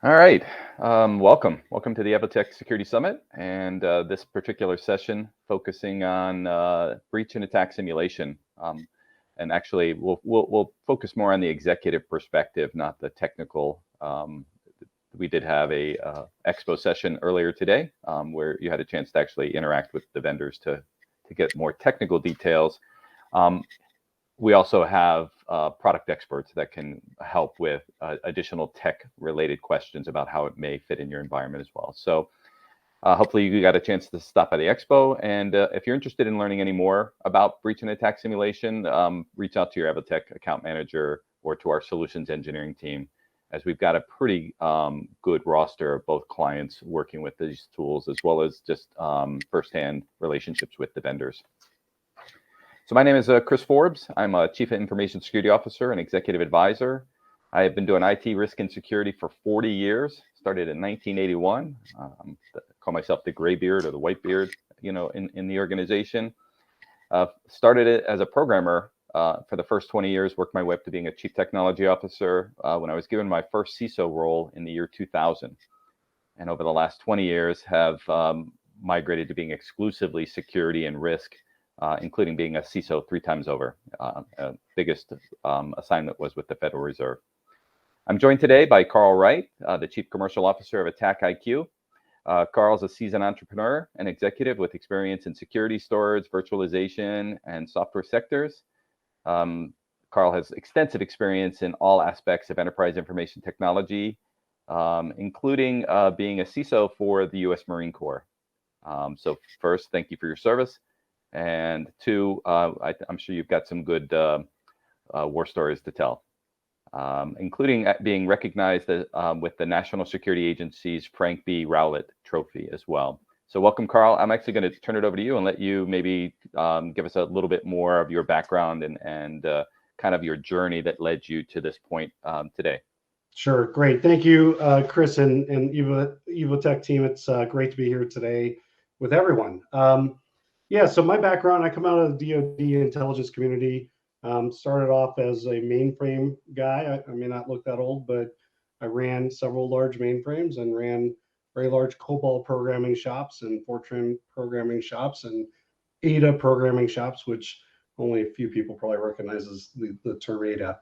All right, welcome to the EVOTEK Security Summit, and this particular session focusing on breach and attack simulation. And actually, we'll focus more on the executive perspective, not the technical. We did have a expo session earlier today where you had a chance to actually interact with the vendors to get more technical details. We also have product experts that can help with additional tech-related questions about how it may fit in your environment as well. So hopefully you got a chance to stop by the expo. And if you're interested in learning any more about breach and attack simulation, reach out to your EVOTEK account manager or to our solutions engineering team, as we've got a pretty good roster of both clients working with these tools, as well as just firsthand relationships with the vendors. So my name is Chris Forbes. I'm a Chief Information Security Officer and Executive Advisor. I have been doing IT risk and security for 40 years, started in 1981. I call myself the gray beard or the white beard, in the organization. Started it as a programmer for the first 20 years, worked my way up to being a Chief Technology Officer when I was given my first CISO role in the year 2000. And over the last 20 years have migrated to being exclusively security and risk, including being a CISO 3 times over. Biggest assignment was with the Federal Reserve. I'm joined today by Carl Wright, the Chief Commercial Officer of AttackIQ. Carl's a seasoned entrepreneur and executive with experience in security, storage, virtualization, and software sectors. Carl has extensive experience in all aspects of enterprise information technology, including being a CISO for the U.S. Marine Corps. So first, thank you for your service. And 2, I'm sure you've got some good war stories to tell, including being recognized with the National Security Agency's Frank B. Rowlett Trophy as well. So welcome, Carl. I'm actually going to turn it over to you and let you maybe give us a little bit more of your background and kind of your journey that led you to this point today. Sure. Great. Thank you, Chris and EVOTEK team. It's great to be here today with everyone. Yeah, so my background, I come out of the DoD intelligence community. Started off as a mainframe guy. I may not look that old, but I ran several large mainframes and ran very large COBOL programming shops and Fortran programming shops and Ada programming shops, which only a few people probably recognize as the term Ada.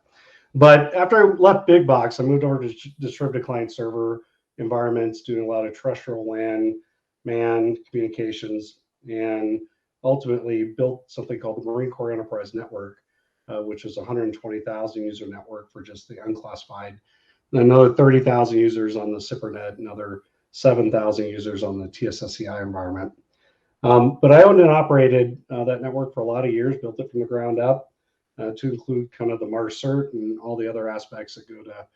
But after I left Big Box, I moved over to distributed client server environments, doing a lot of terrestrial LAN, MAN communications, and ultimately built something called the Marine Corps Enterprise Network, which is a 120,000 user network for just the unclassified, and another 30,000 users on the SIPRNet, another 7,000 users on the TSSCI environment. But I owned and operated that network for a lot of years, built it from the ground up to include kind of the Mars Cert and all the other aspects that go to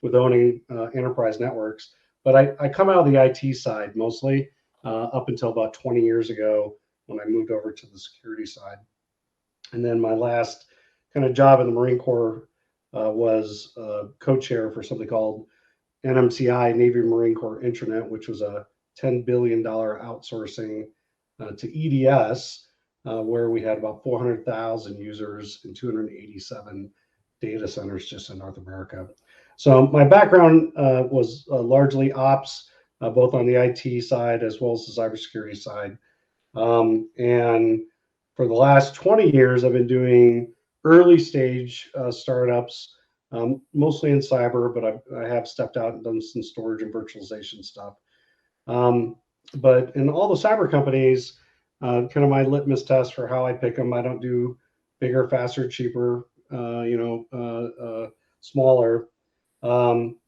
with owning enterprise networks. But I come out of the IT side mostly up until about 20 years ago, when I moved over to the security side. And then my last kind of job in the Marine Corps was co-chair for something called NMCI, Navy Marine Corps Intranet, which was a $10 billion outsourcing to EDS, where we had about 400,000 users and 287 data centers just in North America. So my background was largely ops, both on the IT side as well as the cybersecurity side. And for the last 20 years, I've been doing early stage startups, mostly in cyber, but I have stepped out and done some storage and virtualization stuff. But in all the cyber companies, kind of my litmus test for how I pick them, I don't do bigger, faster, cheaper, smaller.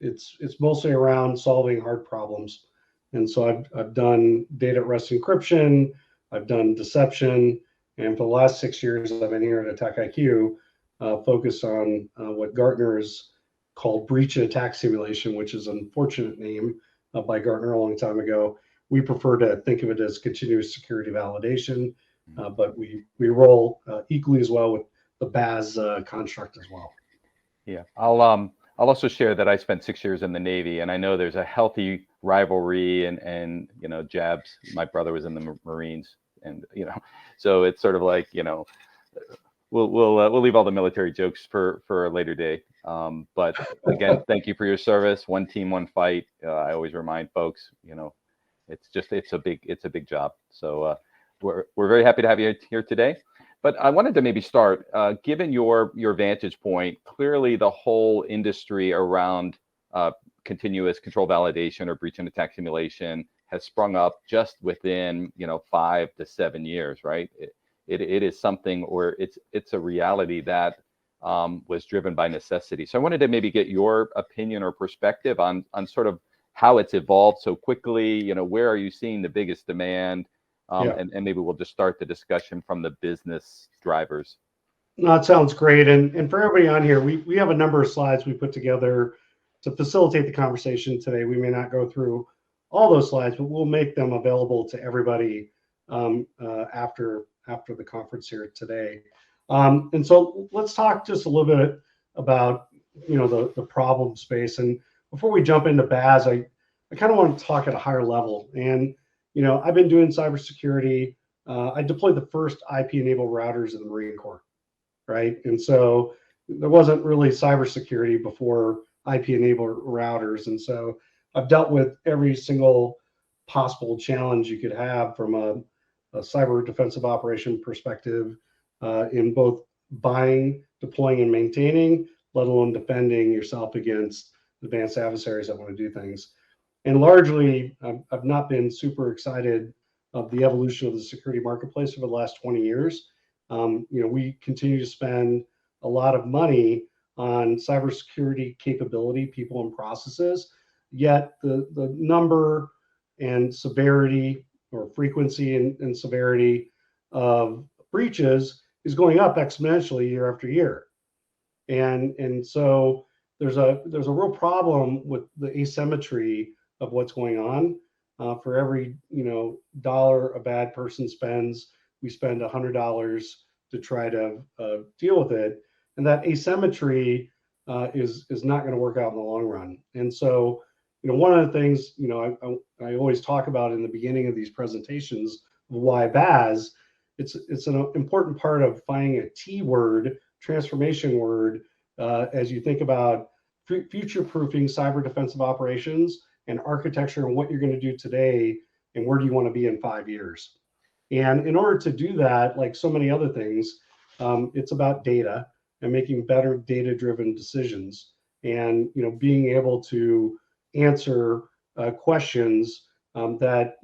It's mostly around solving hard problems. And so I've done data at rest encryption, I've done deception, and for the last 6 years I've been here at AttackIQ, focused on what Gartner has called breach and attack simulation, which is an unfortunate name by Gartner a long time ago. We prefer to think of it as continuous security validation, but we roll equally as well with the BAS construct as well. Yeah, I'll also share that I spent 6 years in the Navy, and I know there's a healthy rivalry and jabs. My brother was in the Marines, and so it's sort of like we'll leave all the military jokes for a later day. But again, thank you for your service. One team, one fight. I always remind folks, it's a big job. So we're very happy to have you here today. But I wanted to maybe start, given your vantage point, clearly the whole industry around continuous control validation or breach and attack simulation has sprung up just within 5 to 7 years, right? It is something, or it's a reality that was driven by necessity. So I wanted to maybe get your opinion or perspective on sort of how it's evolved so quickly. Where are you seeing the biggest demand? And maybe we'll just start the discussion from the business drivers. No, it sounds great. And for everybody on here, we have a number of slides we put together to facilitate the conversation today. We may not go through all those slides, but we'll make them available to everybody after the conference here today. And so let's talk just a little bit about the problem space. And before we jump into BAS, I kind of want to talk at a higher level. And I've been doing cybersecurity. I deployed the first IP-enabled routers in the Marine Corps, right? And so there wasn't really cybersecurity before IP-enabled routers. And so I've dealt with every single possible challenge you could have from a cyber defensive operation perspective in both buying, deploying, and maintaining, let alone defending yourself against advanced adversaries that want to do things. And largely, I've not been super excited of the evolution of the security marketplace over the last 20 years. We continue to spend a lot of money on cybersecurity capability, people, and processes, yet the number and severity or frequency and severity of breaches is going up exponentially year after year. And so there's a real problem with the asymmetry of what's going on. For every dollar a bad person spends, we spend $100 to try to deal with it, and that asymmetry is not going to work out in the long run. And so one of the things I always talk about in the beginning of these presentations of why BAS, it's an important part of finding a T word, transformation word, as you think about future-proofing cyber defensive operations and architecture and what you're going to do today and where do you want to be in 5 years. And in order to do that, like so many other things, it's about data and making better data-driven decisions and being able to answer questions that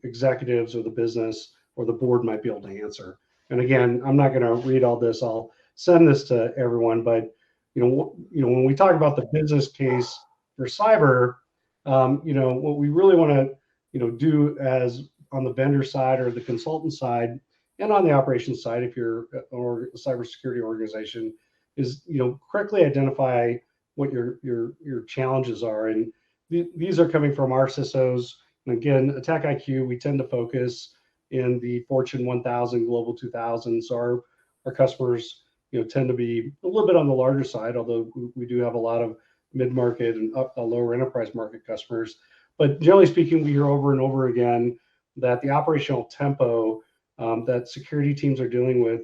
executives or the business or the board might be able to answer. And again, I'm not going to read all this. I'll send this to everyone. But when we talk about the business case for cyber, what we really want to do as on the vendor side or the consultant side and on the operations side, if you're a cybersecurity organization, is correctly identify what your challenges are. And these are coming from our CISOs. And again, AttackIQ, we tend to focus in the Fortune 1000, Global 2000. So our customers tend to be a little bit on the larger side, although we do have a lot of mid-market and lower enterprise market customers. But generally speaking, we hear over and over again that the operational tempo that security teams are dealing with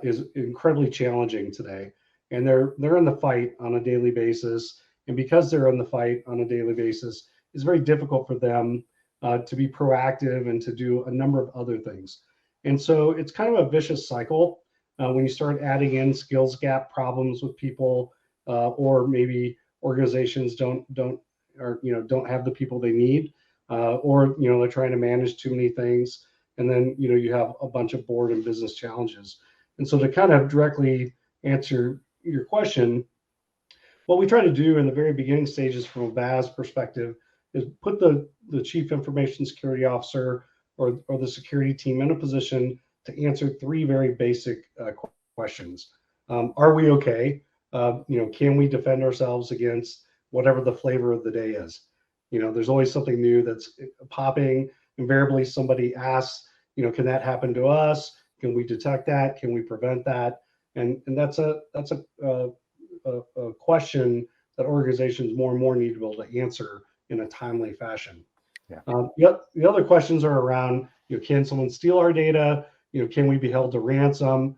is incredibly challenging today. And they're in the fight on a daily basis. And because they're in the fight on a daily basis, it's very difficult for them to be proactive and to do a number of other things. And so it's kind of a vicious cycle when you start adding in skills gap problems with people, or maybe organizations don't have the people they need, or they're trying to manage too many things, and then you have a bunch of board and business challenges. And so to kind of directly answer your question, what we try to do in the very beginning stages from a BAS perspective is put the chief information security officer or the security team in a position to answer three very basic questions. Are we okay? Can we defend ourselves against whatever the flavor of the day is? There's always something new that's popping. Invariably, somebody asks, can that happen to us? Can we detect that? Can we prevent that? And that's a question that organizations more and more need to be able to answer in a timely fashion. Yeah. The other questions are around, can someone steal our data? Can we be held to ransom?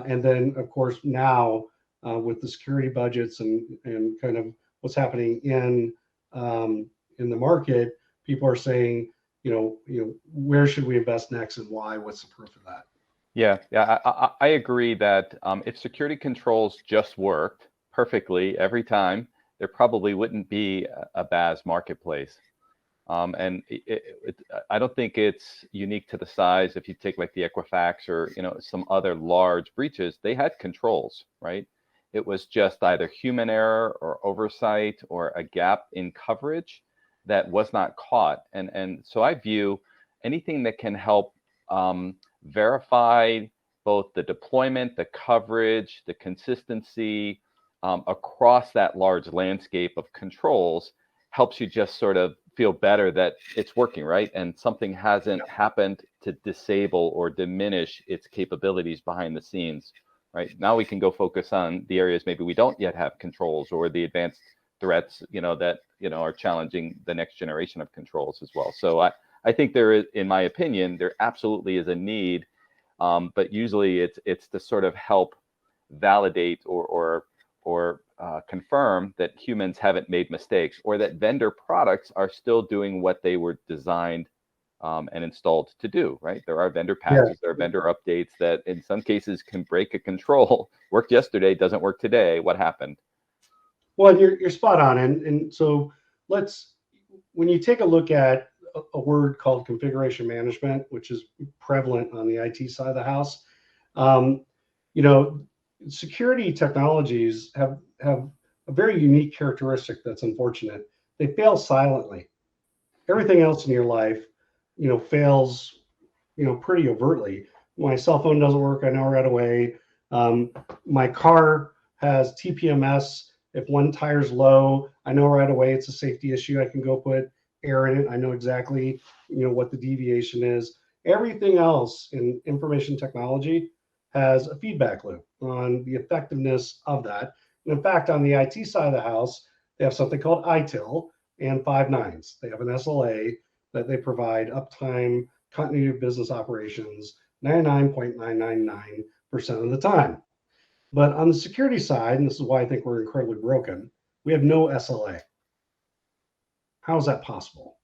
And then, of course, now with the security budgets and kind of what's happening in the market, people are saying, where should we invest next and why? What's the proof of that? Yeah, I agree that if security controls just worked perfectly every time, there probably wouldn't be a BaaS marketplace. And I don't think it's unique to the size. If you take like the Equifax or some other large breaches, they had controls, right? It was just either human error or oversight or a gap in coverage that was not caught. And so I view anything that can help verify both the deployment, the coverage, the consistency across that large landscape of controls helps you just sort of feel better that it's working, right? And something hasn't happened to disable or diminish its capabilities behind the scenes, right? Now we can go focus on the areas maybe we don't yet have controls, or the advanced threats, that are challenging the next generation of controls as well. So I think there is, in my opinion, there absolutely is a need, but usually it's to sort of help validate or confirm that humans haven't made mistakes, or that vendor products are still doing what they were designed and installed to do, right? There are vendor patches, there are vendor updates that in some cases can break a control. Worked yesterday, doesn't work today. What happened? Well, you're spot on. And so when you take a look at a word called configuration management, which is prevalent on the IT side of the house, security technologies have a very unique characteristic that's unfortunate. They fail silently. Everything else in your life, fails, pretty overtly. My cell phone doesn't work, I know right away. My car has TPMS. If one tire's low, I know right away it's a safety issue. I can go put air in it. I know exactly, what the deviation is. Everything else in information technology has a feedback loop on the effectiveness of that. And in fact, on the IT side of the house, they have something called ITIL and 5 nines. They have an SLA that they provide uptime, continuity of business operations 99.999% of the time. But on the security side, and this is why I think we're incredibly broken, we have no SLA. How is that possible,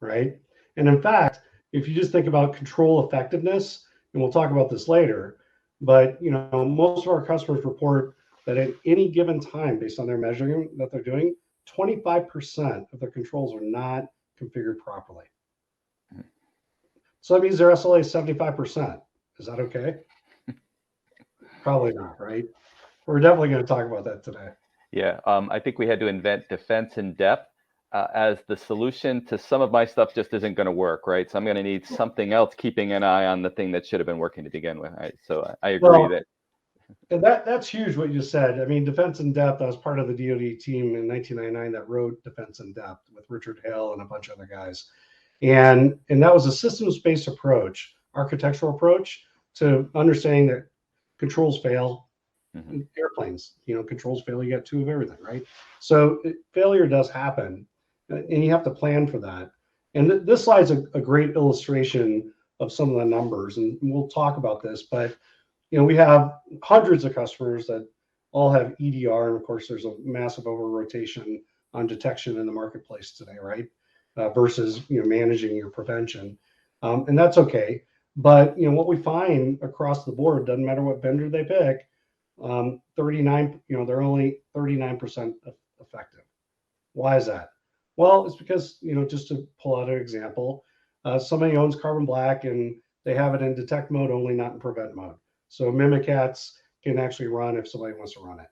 right? And in fact, if you just think about control effectiveness, and we'll talk about this later, but most of our customers report that at any given time, based on their measuring that they're doing, 25% of their controls are not configured properly. So that means their SLA is 75%. Is that okay? Probably not, right? We're definitely going to talk about that today. Yeah, I think we had to invent defense in depth as the solution to some of my stuff just isn't going to work, right? So I'm going to need something else keeping an eye on the thing that should have been working to begin with. Right? So I agree that. And that's huge what you said. I mean, defense in depth, I was part of the DoD team in 1999 that wrote defense in depth with Richard Hale and a bunch of other guys. And that was a systems-based approach, architectural approach to understanding that controls fail. Mm-hmm. Airplanes, controls fail, you get 2 of everything, right? So failure does happen, and you have to plan for that. And this slide's a great illustration of some of the numbers, and we'll talk about this, but we have hundreds of customers that all have EDR, and of course there's a massive over-rotation on detection in the marketplace today, right? Versus managing your prevention, and that's okay. But what we find across the board, doesn't matter what vendor they pick, 39, they're only 39% effective. Why is that? Well, it's because, just to pull out an example, somebody owns Carbon Black and they have it in detect mode only, not in prevent mode. So Mimikatz can actually run if somebody wants to run it,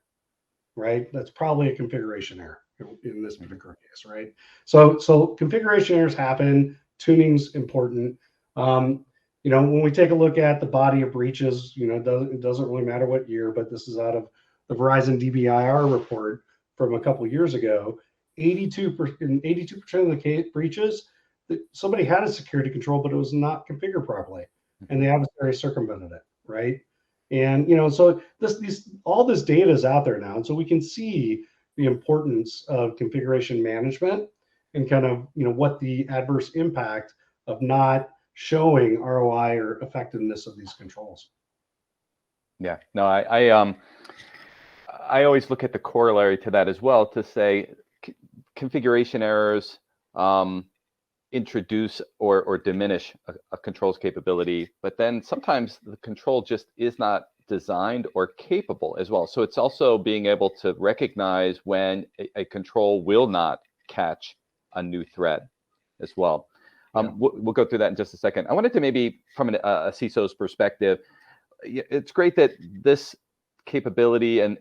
right? That's probably a configuration error in this particular case, right? So configuration errors happen. Tuning's important. When we take a look at the body of breaches, it doesn't really matter what year, but this is out of the Verizon DBIR report from a couple of years ago. 82% of the breaches, somebody had a security control, but it was not configured properly, and the adversary circumvented it, right? And so all this data is out there now, and so we can see the importance of configuration management and kind of what the adverse impact of not showing ROI or effectiveness of these controls. Yeah, no, I always look at the corollary to that as well to say configuration errors introduce or diminish a control's capability, but then sometimes the control just is not designed or capable as well. So it's also being able to recognize when a control will not catch a new threat as well. We'll go through that in just a second. I wanted to maybe from a CISO's perspective, it's great that this capability and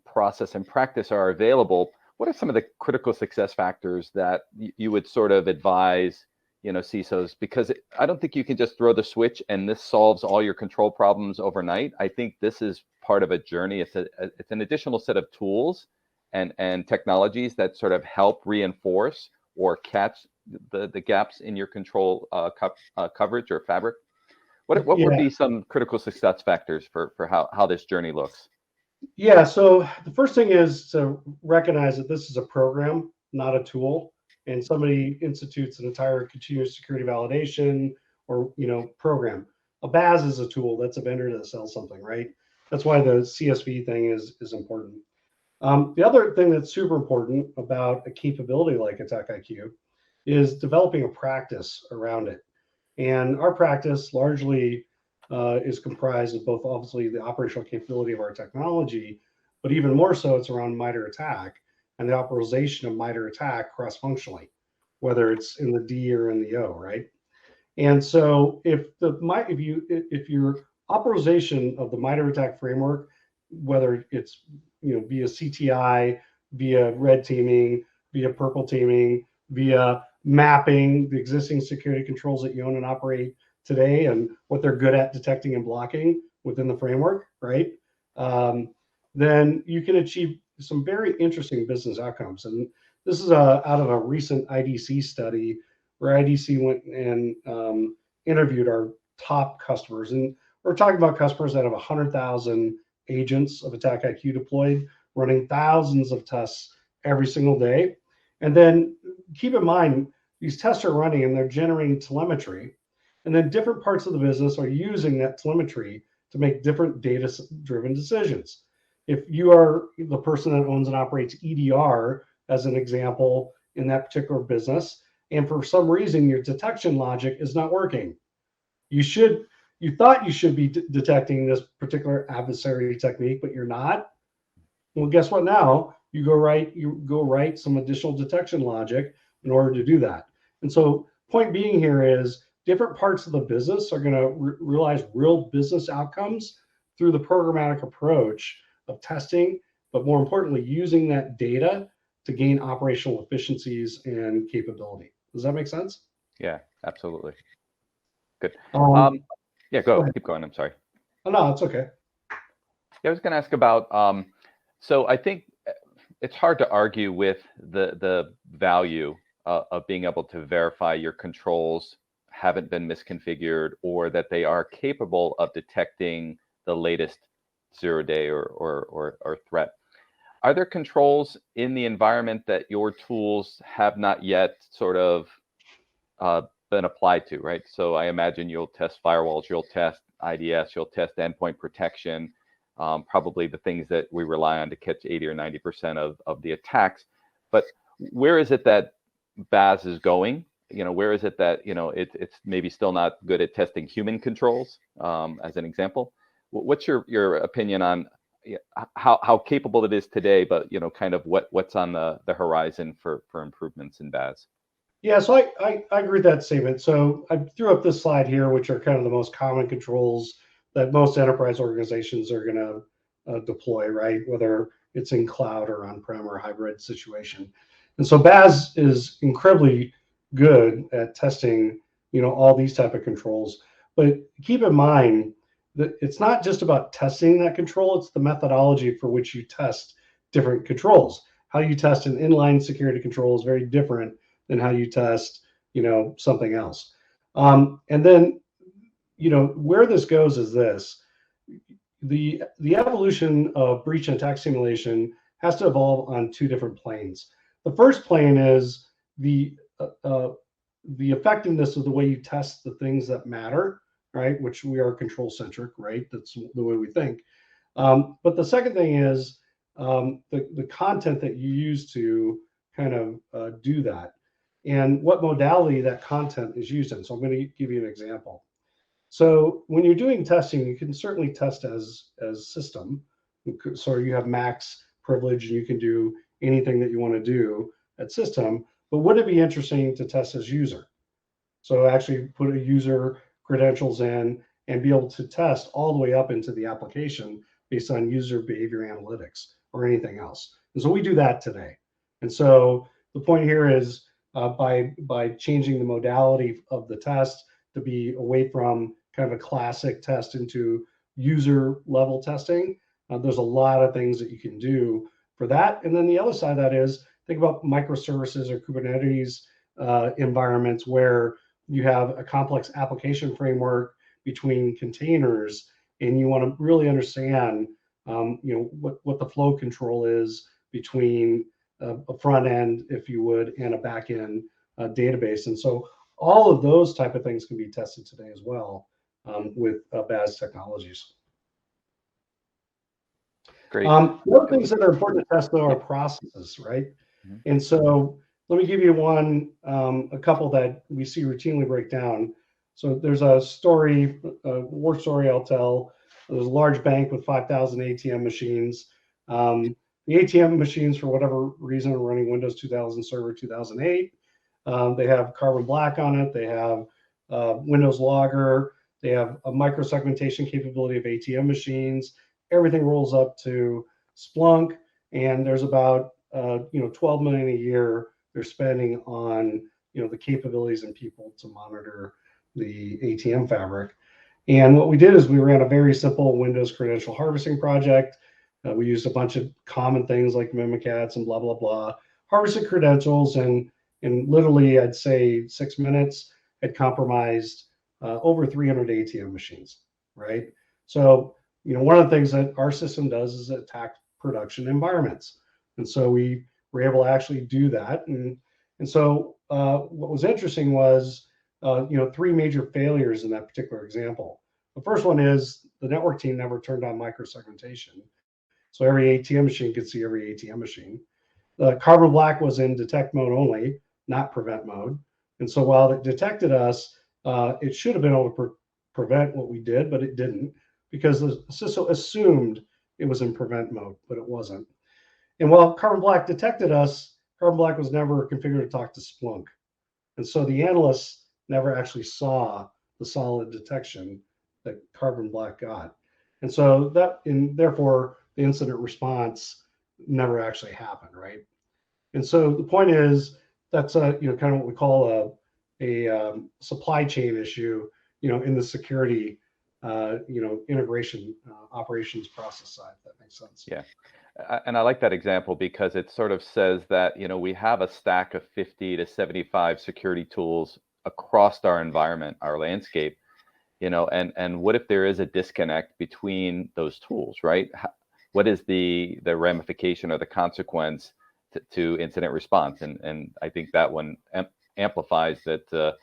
process and practice are available. What are some of the critical success factors that you would sort of advise, CISOs? Because I don't think you can just throw the switch and this solves all your control problems overnight. I think this is part of a journey. It's an additional set of tools and technologies that sort of help reinforce or catch the gaps in your control coverage or fabric. What would be some critical success factors for how this journey looks? Yeah, so the first thing is to recognize that this is a program, not a tool. And somebody institutes an entire continuous security validation or program. A BAS is a tool. That's a vendor that sells something, right? That's why the CSV thing is important. The other thing that's super important about a capability like AttackIQ is developing a practice around it. And our practice largely is comprised of both obviously the operational capability of our technology, but even more so it's around MITRE ATT&CK and the authorization of MITRE ATT&CK cross-functionally, whether it's in the D or in the O, right? And so if your authorization of the MITRE ATT&CK framework, whether it's via CTI, via red teaming, via purple teaming, via mapping the existing security controls that you own and operate today and what they're good at detecting and blocking within the framework, right? Then you can achieve some very interesting business outcomes. And this is out of a recent IDC study where IDC went and interviewed our top customers. And we're talking about customers that have 100,000 agents of AttackIQ deployed, running thousands of tests every single day. And then keep in mind, these tests are running and they're generating telemetry. And then different parts of the business are using that telemetry to make different data-driven decisions. If you are the person that owns and operates EDR, as an example, in that particular business, and for some reason your detection logic is not working, you thought you should be detecting this particular adversary technique, but you're not. Well, guess what? Now you go write some additional detection logic in order to do that. And so point being here is different parts of the business are going to realize real business outcomes through the programmatic approach of testing, but more importantly, using that data to gain operational efficiencies and capability. Does that make sense? Yeah, absolutely. Good. Yeah, go ahead. Keep going. I'm sorry. Oh, no, it's okay. Yeah, I was going to ask about, so I think it's hard to argue with the value of being able to verify your controls haven't been misconfigured or that they are capable of detecting the latest zero-day or threat. Are there controls in the environment that your tools have not yet sort of been applied to, right? So I imagine you'll test firewalls, you'll test IDS, you'll test endpoint protection, probably the things that we rely on to catch 80 or 90% of the attacks. But where is it that BAS is going? Where is it that, it's maybe still not good at testing human controls, as an example? What's your opinion on how capable it is today, but kind of what's on the horizon for improvements in BAS? Yeah, so I agree with that statement. So I threw up this slide here, which are kind of the most common controls that most enterprise organizations are going to deploy, right? Whether it's in cloud or on-prem or hybrid situation. And so BAS is incredibly good at testing, all these type of controls. But keep in mind that it's not just about testing that control, it's the methodology for which you test different controls. How you test an inline security control is very different than how you test, something else. And then, where this goes is this: the evolution of breach and attack simulation has to evolve on two different planes. The first plane is the effectiveness of the way you test the things that matter, right? Which we are control centric, right? That's the way we think. But the second thing is the content that you use to kind of do that, and what modality that content is used in. So I'm going to give you an example. So when you're doing testing, you can certainly test as system. So you have max privilege and you can do anything that you want to do at system. But would it be interesting to test as user? So actually put a user credentials in and be able to test all the way up into the application based on user behavior analytics or anything else. And so we do that today. And so the point here is by changing the modality of the test to be away from kind of a classic test into user level testing, there's a lot of things that you can do for that. And then the other side of that is think about microservices or Kubernetes environments where you have a complex application framework between containers, and you want to really understand, what the flow control is between a front end, if you would, and a back end database. And so all of those type of things can be tested today as well with BAS technologies. Great. The other things that are important to test though are processes, right? Mm-hmm. And so let me give you a couple that we see routinely break down. So there's a war story I'll tell. There's a large bank with 5,000 ATM machines. The ATM machines, for whatever reason, are running Windows 2000 Server 2008. They have Carbon Black on it. They have Windows Logger. They have a microsegmentation capability of ATM machines. Everything rolls up to Splunk, and there's about 12 million a year they're spending on the capabilities and people to monitor the ATM fabric. And what we did is we ran a very simple Windows credential harvesting project. We used a bunch of common things like Mimikatz and blah blah blah, harvested credentials, and in literally I'd say 6 minutes had compromised over 300 ATM machines. Right. So one of the things that our system does is attack production environments, and so we were able to actually do that. And so what was interesting was, 3 major failures in that particular example. The first one is the network team never turned on microsegmentation, so every ATM machine could see every ATM machine. Carbon Black was in detect mode only, not prevent mode. And so while it detected us, it should have been able to prevent what we did, but it didn't, because the CISO assumed it was in prevent mode, but it wasn't. And while Carbon Black detected us, Carbon Black was never configured to talk to Splunk. And so the analysts never actually saw the solid detection that Carbon Black got. And so therefore the incident response never actually happened, right? And so the point is that's kind of what we call a supply chain issue, in the security integration operations process side, if that makes sense. Yeah. And I like that example because it sort of says that, we have a stack of 50 to 75 security tools across our environment, our landscape, and what if there is a disconnect between those tools, right? What is the ramification or the consequence to incident response? And I think that one amplifies that,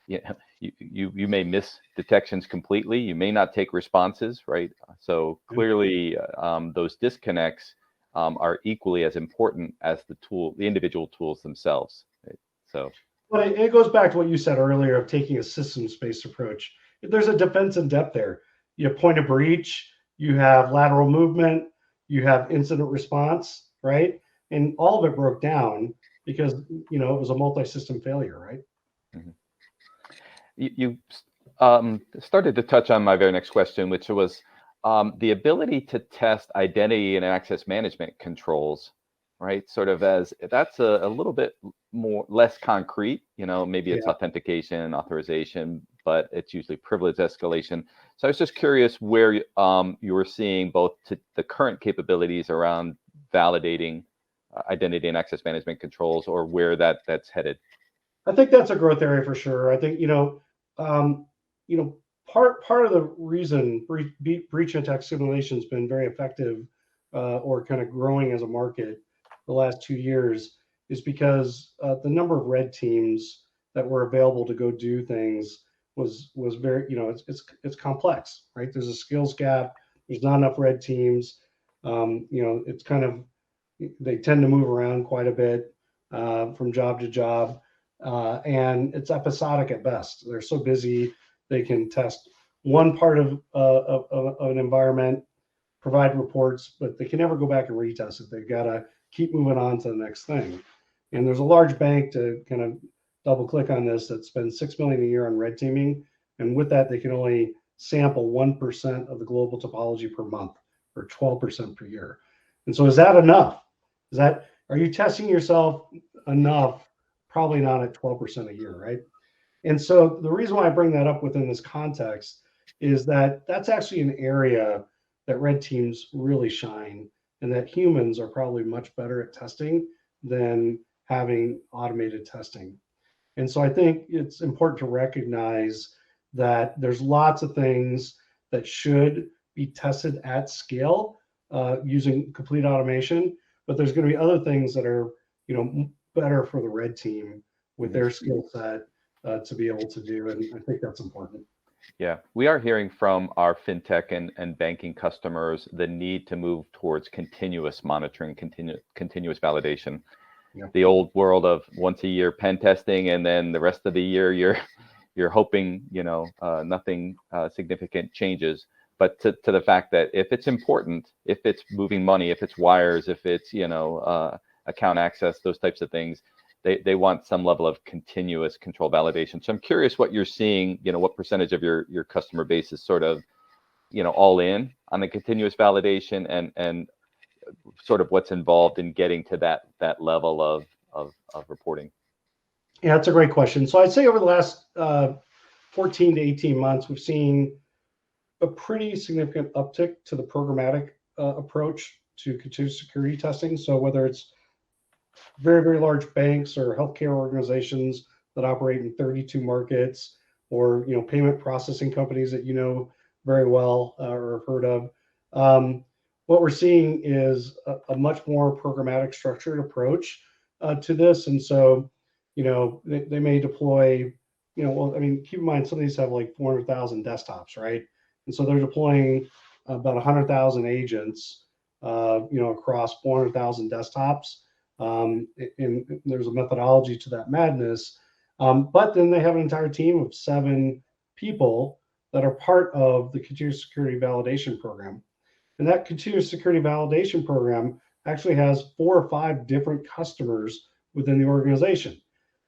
you may miss detections completely. You may not take responses, right? So clearly, those disconnects are equally as important as the individual tools themselves. Right? So, but it goes back to what you said earlier of taking a systems-based approach. There's a defense in depth there. You have point of breach, you have lateral movement, you have incident response, right? And all of it broke down because it was a multi-system failure, right? Mm-hmm. You started to touch on my very next question, which was the ability to test identity and access management controls, right? Sort of that's a little bit less concrete, maybe it's authentication, authorization, but it's usually privilege escalation. So I was just curious where you were seeing both the current capabilities around validating identity and access management controls, or where that's headed. I think that's a growth area for sure. I think part of the reason breach attack simulation has been very effective or kind of growing as a market the last 2 years is because the number of red teams that were available to go do things was very, it's complex, right? There's a skills gap. There's not enough red teams. It's kind of, they tend to move around quite a bit from job to job, and it's episodic at best. They're so busy, they can test one part of an environment, provide reports, but they can never go back and retest it. They've got to keep moving on to the next thing. And there's a large bank, to kind of double click on this, that spends $6 million a year on red teaming. And with that, they can only sample 1% of the global topology per month, or 12% per year. And so is that enough? Are you testing yourself enough? Probably not at 12% a year, right? And so the reason why I bring that up within this context is that that's actually an area that red teams really shine, and that humans are probably much better at testing than having automated testing. And so I think it's important to recognize that there's lots of things that should be tested at scale using complete automation, but there's going to be other things that are, better for the red team with their skill set to be able to do. And I think that's important. Yeah, we are hearing from our fintech and banking customers the need to move towards continuous monitoring, continuous validation. Yeah. The old world of once a year pen testing, and then the rest of the year you're hoping nothing significant changes. But to the fact that if it's important, if it's moving money, if it's wires, if it's account access, those types of things, they want some level of continuous control validation. So I'm curious what you're seeing, what percentage of your customer base is sort of, all in on the continuous validation, and sort of what's involved in getting to that level of reporting. Yeah, that's a great question. So I'd say over the last 14 to 18 months, we've seen a pretty significant uptick to the programmatic approach to continuous security testing. So whether it's very, very large banks or healthcare organizations that operate in 32 markets, or payment processing companies that very well or have heard of, what we're seeing is a much more programmatic, structured approach to this. And so they may deploy, keep in mind, some of these have like 400,000 desktops, right? And so they're deploying about 100,000 agents across 400,000 desktops. And there's a methodology to that madness. But then they have an entire team of 7 people that are part of the continuous security validation program. And that continuous security validation program actually has 4 or 5 different customers within the organization.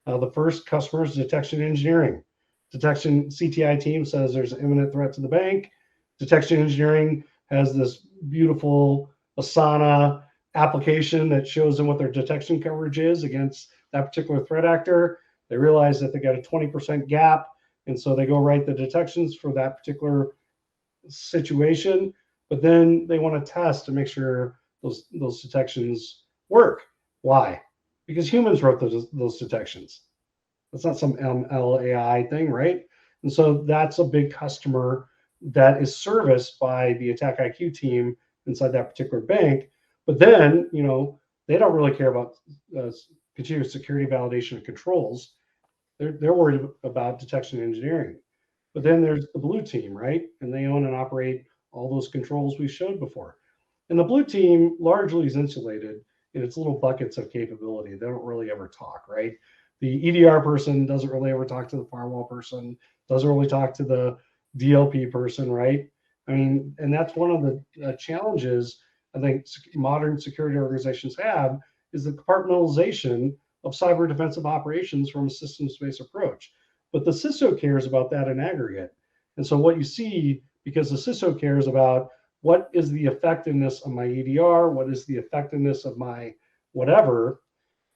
The first customer is detection engineering. Detection CTI team says there's an imminent threat to the bank. Detection engineering has this beautiful Asana application that shows them what their detection coverage is against that particular threat actor. They realize that they got a 20% gap, and so they go write the detections for that particular situation. But then they want to test to make sure those detections work. Why? Because humans wrote those detections. That's not some ML/AI thing, right? And so that's a big customer that is serviced by the AttackIQ team inside that particular bank. But then, they don't really care about continuous security validation and controls. They're worried about detection engineering. But then there's the blue team, right? And they own and operate all those controls we showed before. And the blue team largely is insulated in its little buckets of capability. They don't really ever talk, right? The EDR person doesn't really ever talk to the firewall person, doesn't really talk to the DLP person, right? And that's one of the challenges I think modern security organizations have, is the compartmentalization of cyber defensive operations from a systems-based approach. But the CISO cares about that in aggregate. And so what you see, because the CISO cares about what is the effectiveness of my EDR, what is the effectiveness of my whatever,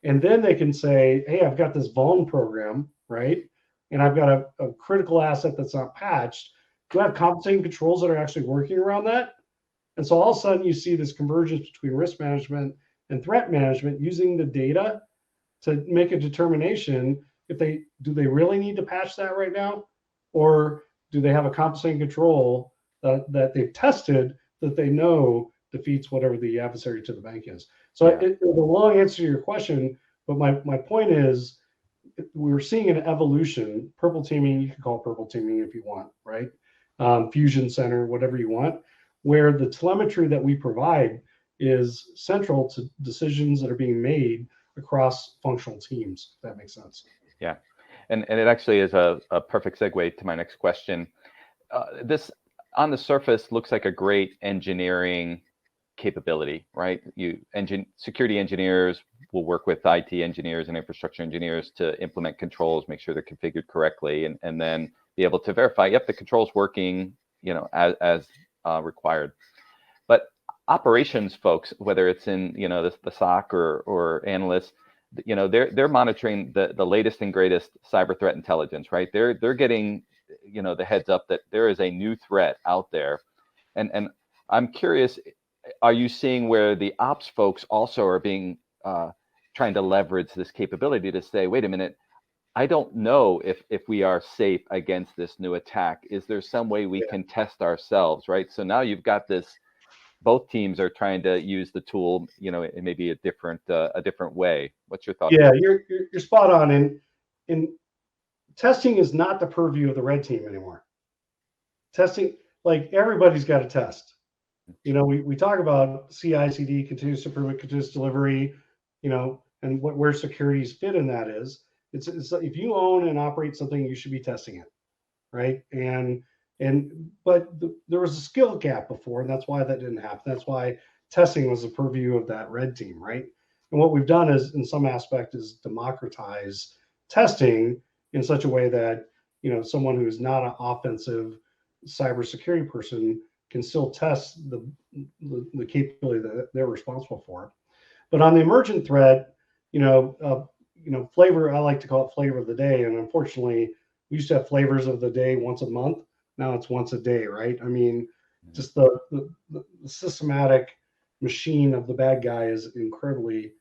and then they can say, hey, I've got this vuln program, right? And I've got a critical asset that's not patched. Do I have compensating controls that are actually working around that? And so all of a sudden you see this convergence between risk management and threat management, using the data to make a determination if do they really need to patch that right now, or do they have a compensating control that they've tested that they know defeats whatever the adversary to the bank is. So yeah. The long answer to your question, but my point is, we're seeing an evolution. Purple teaming, you can call it purple teaming if you want, right? Fusion center, whatever you want. where the telemetry that we provide is central to decisions that are being made across functional teams, if that makes sense. Yeah, and it actually is a perfect segue to my next question. This on the surface looks like a great engineering capability, right? Security engineers will work with IT engineers and infrastructure engineers to implement controls, make sure they're configured correctly, and then be able to verify, yep, the control's working, as required. But operations folks, whether it's in the SOC or analysts, they're monitoring the latest and greatest cyber threat intelligence, right? They're getting the heads up that there is a new threat out there, and I'm curious, are you seeing where the ops folks also are being trying to leverage this capability to say, wait a minute, I don't know if we are safe against this new attack. Is there some way we can test ourselves, right? So now you've got this. Both teams are trying to use the tool, in maybe a different way. What's your thought? Yeah, you're spot on. And testing is not the purview of the red team anymore. Testing, like everybody's got to test. We talk about CI/CD, continuous improvement, continuous delivery, and where securities fit in that is. It's if you own and operate something, you should be testing it, right? But there was a skill gap before, and that's why that didn't happen. That's why testing was the purview of that red team, right? And what we've done is, in some aspect, is democratize testing in such a way that someone who is not an offensive cybersecurity person can still test the capability that they're responsible for. But on the emergent threat, flavor, I like to call it flavor of the day. And unfortunately, we used to have flavors of the day once a month. Now it's once a day, right? I mean, just the systematic machine of the bad guy is incredibly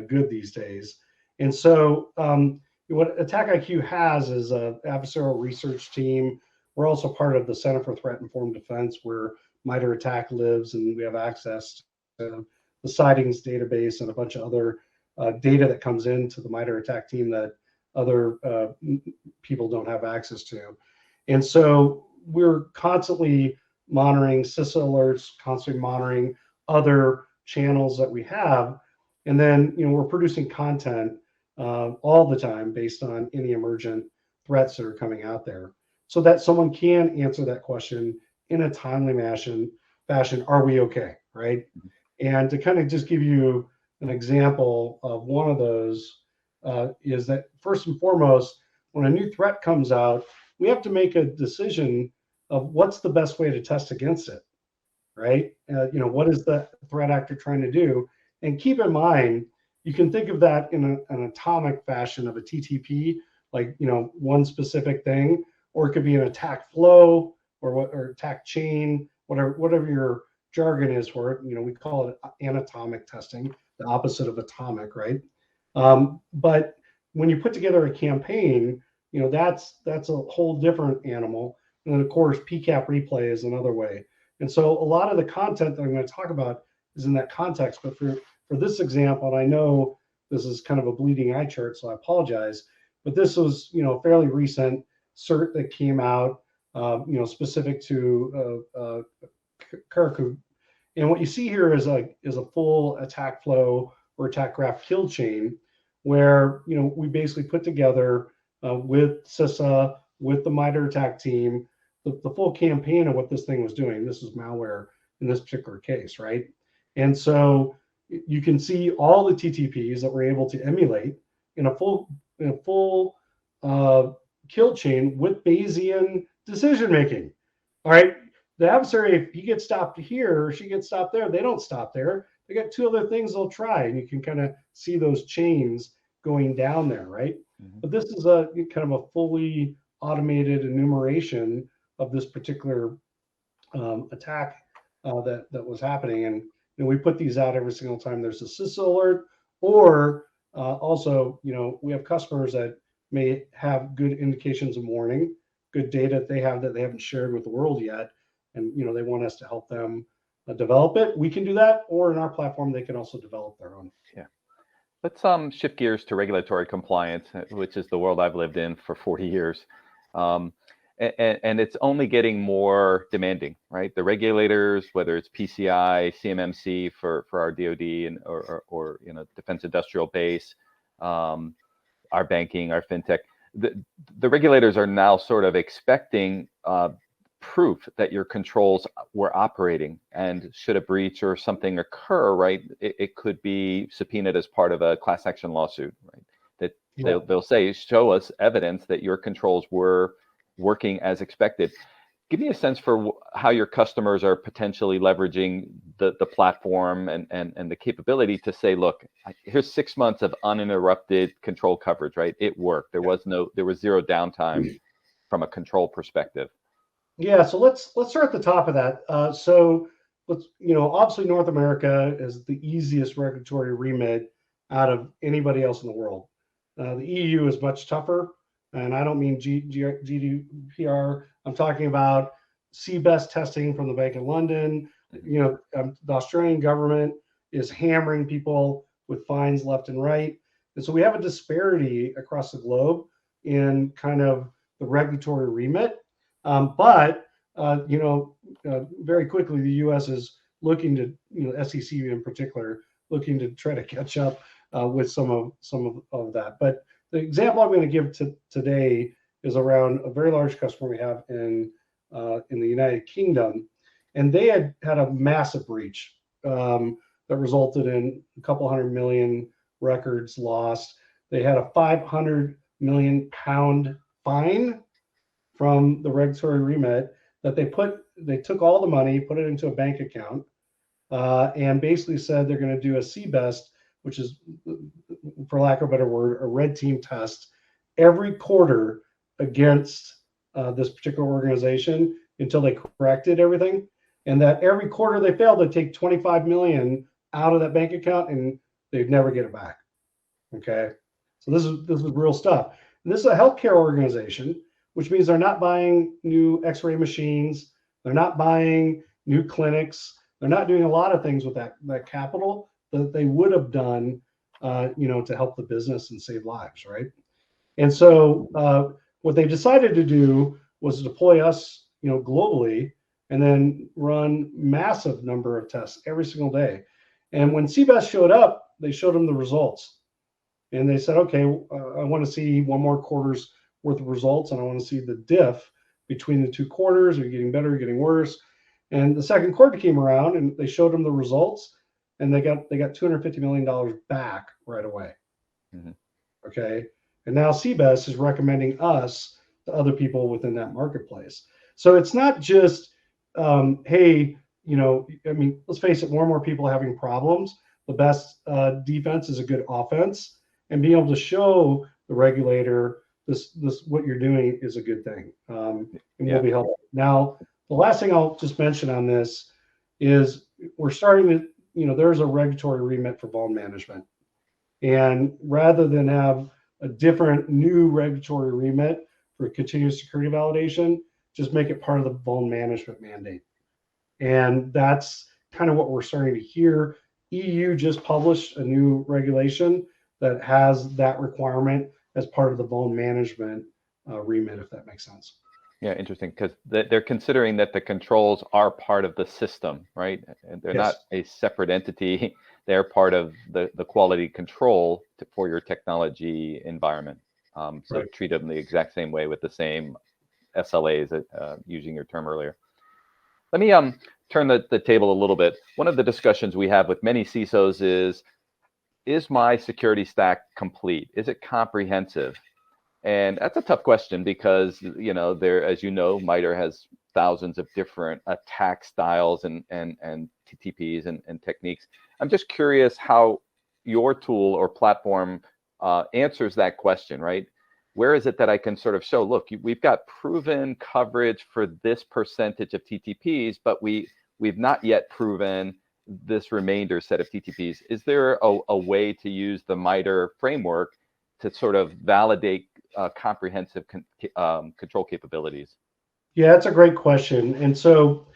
good these days. And so what AttackIQ has is an adversarial research team. We're also part of the Center for Threat Informed Defense, where MITRE ATT&CK lives, and we have access to the sightings database and a bunch of other data that comes into the MITRE ATT&CK team that other people don't have access to. And so we're constantly monitoring CISO alerts, constantly monitoring other channels that we have. And then, we're producing content all the time based on any emergent threats that are coming out there, so that someone can answer that question in a timely fashion. Are we okay, right? And to kind of just give you an example of one of those is that first and foremost, when a new threat comes out, we have to make a decision of what's the best way to test against it, right? What is the threat actor trying to do? And keep in mind, you can think of that in an atomic fashion of a TTP, like one specific thing, or it could be an attack flow or attack chain, whatever your jargon is for it. We call it anatomic testing, the opposite of atomic, right? But when you put together a campaign, that's a whole different animal. And then of course, PCAP replay is another way. And so a lot of the content that I'm going to talk about is in that context. But for this example, and I know this is kind of a bleeding eye chart, so I apologize, but this was fairly recent cert that came out, specific to Karaku. And what you see here is a full attack flow or attack graph kill chain, where we basically put together with CISA, with the MITRE ATT&CK team, the full campaign of what this thing was doing. This is malware in this particular case, right? And so you can see all the TTPs that we're able to emulate in a full kill chain with Bayesian decision making. All right, the adversary, if he gets stopped here or she gets stopped there, they don't stop there. They got two other things they'll try, and you can kind of see those chains going down there, right? Mm-hmm. But this is a kind of a fully automated enumeration of this particular attack that was happening, and we put these out every single time there's a CISO alert, or also we have customers that may have good indications of warning, good data they have that they haven't shared with the world yet, and they want us to help them develop it. We can do that, or in our platform they can also develop their own. Yeah. Let's shift gears to regulatory compliance, which is the world I've lived in for 40 years. And it's only getting more demanding, right? The regulators, whether it's PCI, CMMC for our DoD and or defense industrial base, our banking, our fintech, the regulators are now sort of expecting proof that your controls were operating, and should a breach or something occur, right, it could be subpoenaed as part of a class action lawsuit, right? That they'll say, show us evidence that your controls were working as expected. Give me a sense for how your customers are potentially leveraging the platform and the capability to say, look, here's 6 months of uninterrupted control coverage, right? It worked. There was zero downtime from a control perspective. Yeah, so let's start at the top of that. So let's, obviously North America is the easiest regulatory remit out of anybody else in the world. The EU is much tougher, and I don't mean GDPR. I'm talking about CBEST testing from the Bank of London. The Australian government is hammering people with fines left and right, and so we have a disparity across the globe in kind of the regulatory remit. But very quickly, the U.S. is looking to, SEC in particular, looking to try to catch up with some of that. But the example I'm going to give today is around a very large customer we have in the United Kingdom, and they had a massive breach that resulted in a couple $100 million records lost. They had a £500 million fine from the regulatory remit that they took all the money, put it into a bank account, and basically said they're going to do a CBEST, which is, for lack of a better word, a red team test every quarter against this particular organization until they corrected everything. And that every quarter they failed, they'd take 25 million out of that bank account and they'd never get it back. Okay. So this is real stuff. And this is a healthcare organization, which means they're not buying new x-ray machines. They're not buying new clinics. They're not doing a lot of things with that capital that they would have done, to help the business and save lives, right? And so what they decided to do was deploy us, globally, and then run massive number of tests every single day. And when CBEST showed up, they showed them the results. And they said, okay, I want to see one more quarter's worth of results, and I want to see the diff between the two quarters. Are you getting better, getting worse? And the second quarter came around, and they showed them the results, and they got $250 million back right away. Mm-hmm. Okay, and now CBEST is recommending us to other people within that marketplace. So it's not just, hey, let's face it, more and more people are having problems. The best defense is a good offense, and being able to show the regulator this what you're doing is a good thing, and will be helpful. Now, the last thing I'll just mention on this is we're starting to, there's a regulatory remit for vuln management, and rather than have a different new regulatory remit for continuous security validation, just make it part of the vuln management mandate. And that's kind of what we're starting to hear. EU just published a new regulation that has that requirement as part of the vuln management remit, if that makes sense. Yeah, interesting, because they're considering that the controls are part of the system, right? And they're not a separate entity. They're part of the quality control for your technology environment. So treat them the exact same way with the same SLAs, using your term earlier. Let me turn the table a little bit. One of the discussions we have with many CISOs is my security stack complete? Is it comprehensive? And that's a tough question because, as MITRE has thousands of different attack styles and TTPs and techniques. I'm just curious how your tool or platform answers that question, right? Where is it that I can sort of show, look, we've got proven coverage for this percentage of TTPs, but we've not yet proven this remainder set of TTPs. Is there a way to use the MITRE framework to sort of validate comprehensive control capabilities? Yeah, that's a great question. And so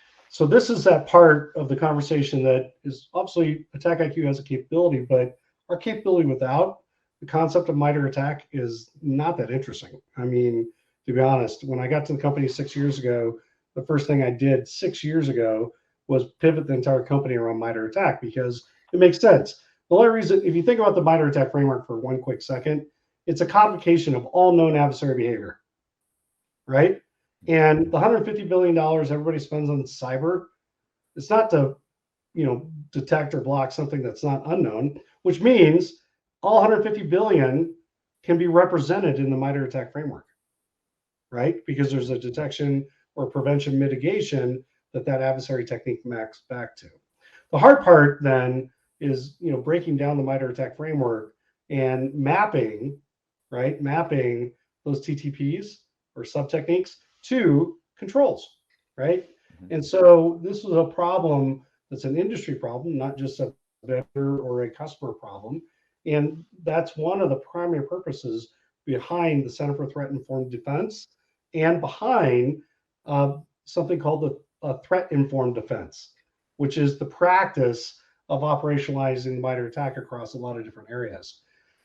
this is that part of the conversation that is obviously AttackIQ has a capability, but our capability without the concept of MITRE ATT&CK is not that interesting. I mean, to be honest. When I got to the company 6 years ago, the first thing I did 6 years ago was pivot the entire company around MITRE ATT&CK because it makes sense. The only reason, if you think about the MITRE ATT&CK framework for one quick second, it's a complication of all known adversary behavior, right? And the $150 billion everybody spends on cyber, it's not to, detect or block something that's not unknown, which means all 150 billion can be represented in the MITRE ATT&CK framework, right? Because there's a detection or prevention mitigation that adversary technique maps back to. The hard part then is, breaking down the MITRE ATT&CK framework and mapping, right? Mapping those TTPs or sub techniques to controls, right? And so this is a problem that's an industry problem, not just a vendor or a customer problem. And that's one of the primary purposes behind the Center for Threat Informed Defense and behind something called the Threat Informed Defense, which is the practice of operationalizing MITRE ATT&CK across a lot of different areas.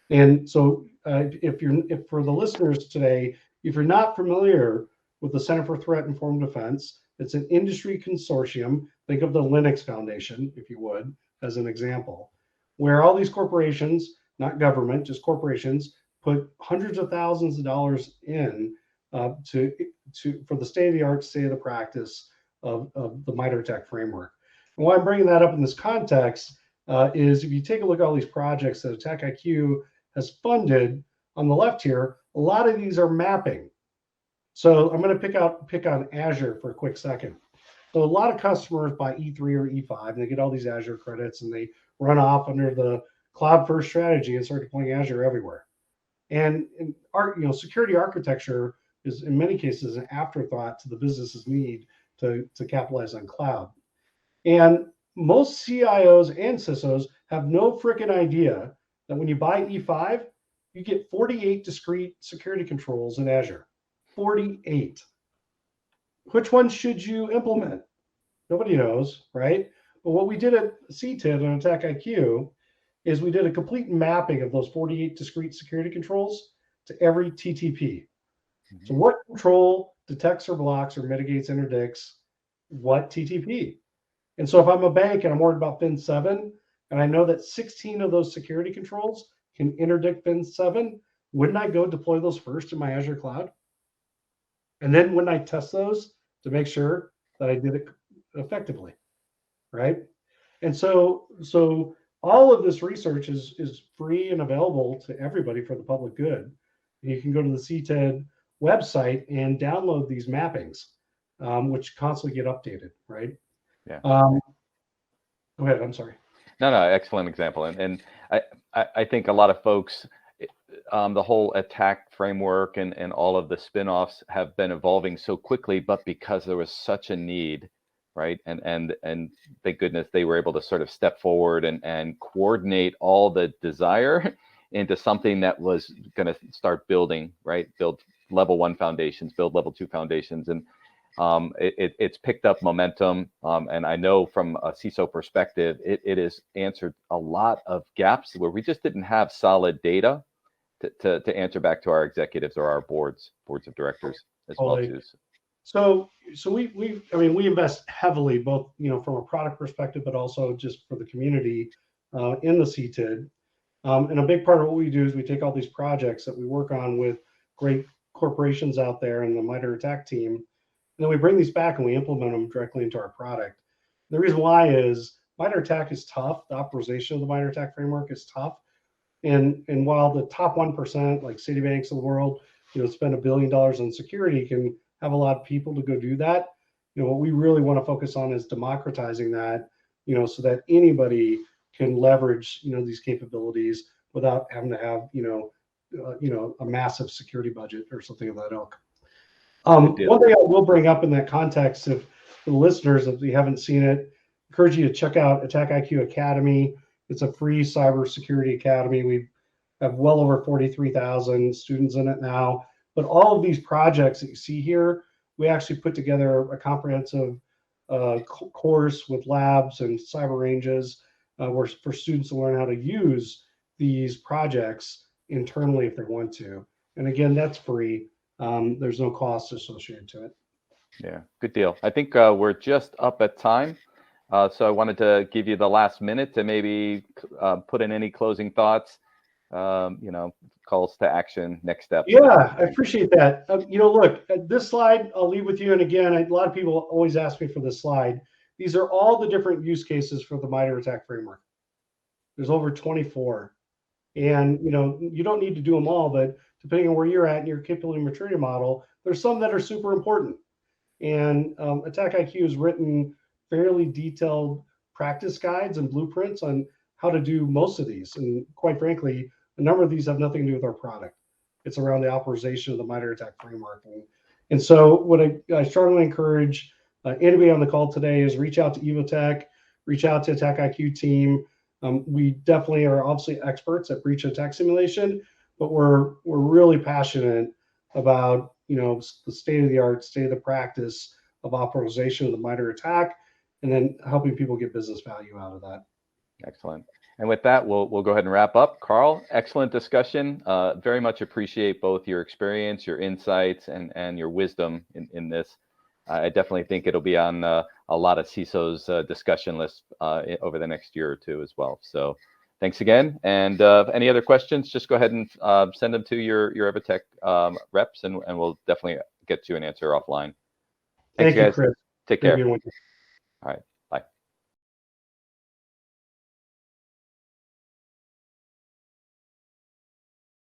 And so if for the listeners today, if you're not familiar with the Center for Threat Informed Defense, it's an industry consortium. Think of the Linux Foundation, if you would, as an example, where all these corporations, not government, just corporations, put hundreds of thousands of dollars in for the state-of-the-art, state-of-the practice of the MITRE ATT&CK framework. And why I'm bringing that up in this context is if you take a look at all these projects that AttackIQ has funded, on the left here, a lot of these are mapping. So I'm going to pick on Azure for a quick second. So a lot of customers buy E3 or E5, and they get all these Azure credits, and they run off under the cloud first strategy and start deploying Azure everywhere. And security architecture is in many cases an afterthought to the business's need to capitalize on cloud. And most CIOs and CISOs have no freaking idea that when you buy E5, you get 48 discrete security controls in Azure. 48. Which one should you implement? Nobody knows, right? But what we did at CTID and AttackIQ is we did a complete mapping of those 48 discrete security controls to every TTP. So what control detects or blocks or mitigates, interdicts what TTP? And so if I'm a bank and I'm worried about FIN 7, and I know that 16 of those security controls can interdict FIN 7, wouldn't I go deploy those first in my Azure cloud? And then when I test those to make sure that I did it effectively, right? And so all of this research is free and available to everybody for the public good. You can go to the CTED website and download these mappings, which constantly get updated, right? Yeah. Go ahead. I'm sorry. No, excellent example. And I think a lot of folks, the whole attack framework and all of the spin-offs have been evolving so quickly, but because there was such a need, right? And thank goodness they were able to sort of step forward and coordinate all the desire into something that was going to start building, right? Build level 1 foundations, build level 2 foundations. And it's picked up momentum. And I know from a CISO perspective, it has answered a lot of gaps where we just didn't have solid data to answer back to our executives or our boards of directors as well too. So we invest heavily, both from a product perspective, but also just for the community in the CTID. And a big part of what we do is we take all these projects that we work on with great corporations out there and the MITRE ATT&CK team, and then we bring these back and we implement them directly into our product. The reason why is MITRE ATT&CK is tough. The optimization of the MITRE ATT&CK framework is tough. And while the top 1%, like Citibanks of the world, spend $1 billion on security, can have a lot of people to go do that. What we really want to focus on is democratizing that, so that anybody can leverage, these capabilities without having to have, a massive security budget or something of that ilk. One thing I will bring up in that context, if the listeners, if you haven't seen it, encourage you to check out AttackIQ Academy. It's a free cybersecurity academy. We have well over 43,000 students in it now. But all of these projects that you see here, we actually put together a comprehensive course with labs and cyber ranges for students to learn how to use these projects internally if they want to. And again, that's free. There's no cost associated to it. Yeah, good deal. I think we're just up at time. So I wanted to give you the last minute to maybe put in any closing thoughts, calls to action, next steps. Yeah, I appreciate that. Look, this slide I'll leave with you. And again, a lot of people always ask me for this slide. These are all the different use cases for the MITRE ATT&CK framework. There's over 24. And, you don't need to do them all, but depending on where you're at in your capability maturity model, there's some that are super important. And AttackIQ has written fairly detailed practice guides and blueprints on how to do most of these. And quite frankly, a number of these have nothing to do with our product. It's around the authorization of the MITRE ATT&CK framework. And so what I strongly encourage anybody on the call today is reach out to EVOTEK, reach out to AttackIQ team. We definitely are obviously experts at breach attack simulation, but we're really passionate about the state of the art, state of the practice of authorization of the MITRE ATT&CK, and then helping people get business value out of that. Excellent. And with that, we'll go ahead and wrap up. Carl, excellent discussion. Very much appreciate both your experience, your insights, and your wisdom in this. I definitely think it'll be on a lot of CISO's discussion lists over the next year or two as well. So thanks again. And any other questions, just go ahead and send them to your EVOTEK reps, and we'll definitely get you an answer offline. Thanks, Thank you, guys. Chris. Take care. All right.